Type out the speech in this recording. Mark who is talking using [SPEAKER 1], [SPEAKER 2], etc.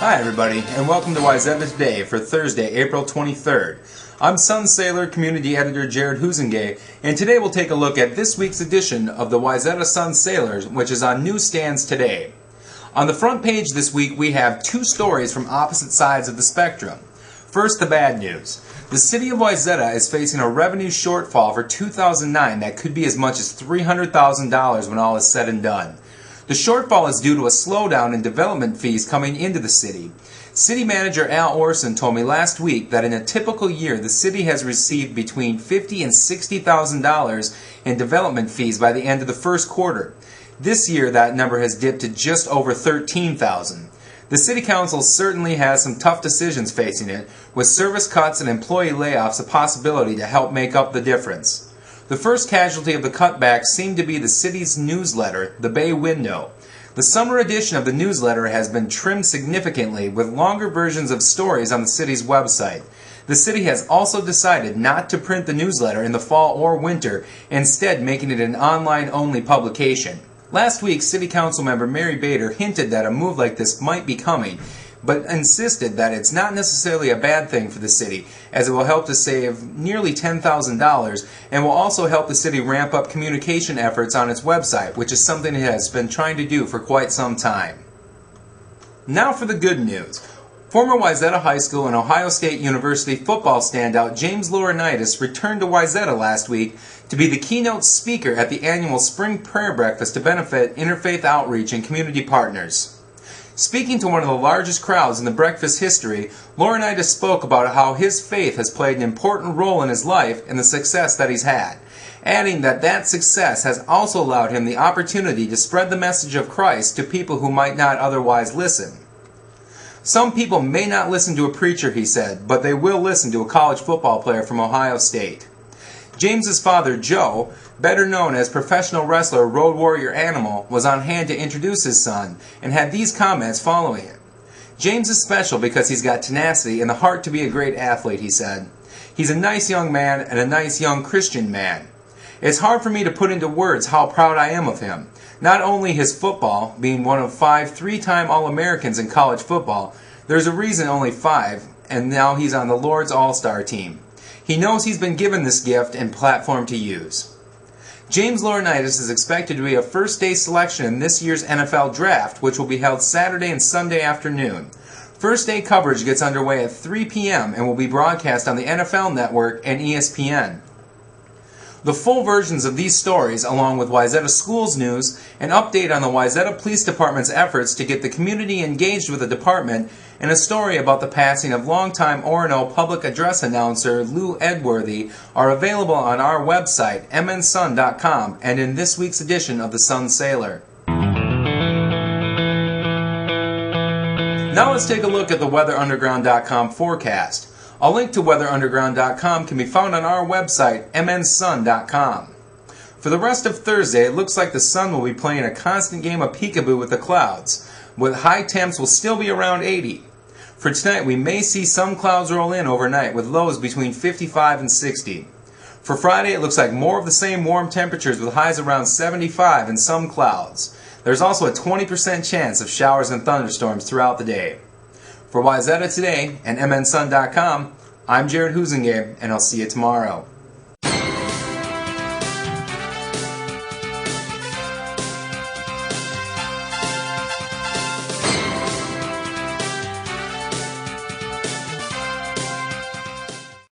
[SPEAKER 1] Hi everybody, and welcome to Wayzata Today for Thursday, April 23rd. I'm Sun Sailor Community Editor Jared Huzengay, and today we'll take a look at this week's edition of the Wayzata Sun Sailors, which is on newsstands today. On the front page this week we have two stories from opposite sides of the spectrum. First, the bad news. The City of Wayzata is facing a revenue shortfall for 2009 that could be as much as $300,000 when all is said and done. The shortfall is due to a slowdown in development fees coming into the city. City Manager Al Orsen told me last week that in a typical year the city has received between $50,000 and $60,000 in development fees by the end of the first quarter. This year that number has dipped to just over $13,000. The City Council certainly has some tough decisions facing it, with service cuts and employee layoffs a possibility to help make up the difference. The first casualty of the cutbacks seemed to be the city's newsletter, The Bay Window. The summer edition of the newsletter has been trimmed significantly with longer versions of stories on the city's website. The city has also decided not to print the newsletter in the fall or winter, instead making it an online-only publication. Last week, City Council member Mary Bader hinted that a move like this might be coming, but insisted that it's not necessarily a bad thing for the city, as it will help to save nearly $10,000 and will also help the city ramp up communication efforts on its website, which is something it has been trying to do for quite some time. Now for the good news. Former Wayzata High School and Ohio State University football standout James Laurinaitis returned to Wayzata last week to be the keynote speaker at the annual Spring Prayer Breakfast to benefit Interfaith outreach and community partners. Speaking to one of the largest crowds in the breakfast history, Laurinaitis spoke about how his faith has played an important role in his life and the success that he's had, adding that that success has also allowed him the opportunity to spread the message of Christ to people who might not otherwise listen. Some people may not listen to a preacher, he said, but they will listen to a college football player from Ohio State. James's father, Joe, better known as professional wrestler Road Warrior Animal, was on hand to introduce his son and had these comments following it. James is special because he's got tenacity and the heart to be a great athlete, he said. He's a nice young man and a nice young Christian man. It's hard for me to put into words how proud I am of him. Not only his football, being one of 5 three-time All-Americans in college football, there's a reason only 5, and now he's on the Lord's All-Star team. He knows he's been given this gift and platform to use. James Laurinaitis is expected to be a first-day selection in this year's NFL Draft, which will be held Saturday and Sunday afternoon. First-day coverage gets underway at 3 p.m. and will be broadcast on the NFL Network and ESPN. The full versions of these stories, along with Wayzata Schools news, an update on the Wayzata Police Department's efforts to get the community engaged with the department, and a story about the passing of longtime Orono public address announcer Lou Edworthy are available on our website, mnsun.com, and in this week's edition of the Sun Sailor. Now let's take a look at the weatherunderground.com forecast. A link to weatherunderground.com can be found on our website, mnsun.com. For the rest of Thursday, it looks like the sun will be playing a constant game of peekaboo with the clouds, with high temps will still be around 80. For tonight, we may see some clouds roll in overnight, with lows between 55 and 60. For Friday, it looks like more of the same warm temperatures with highs around 75 and some clouds. There's also a 20% chance of showers and thunderstorms throughout the day. For Wayzata Today and mnsun.com, I'm Jared Huzengay, and I'll see you tomorrow.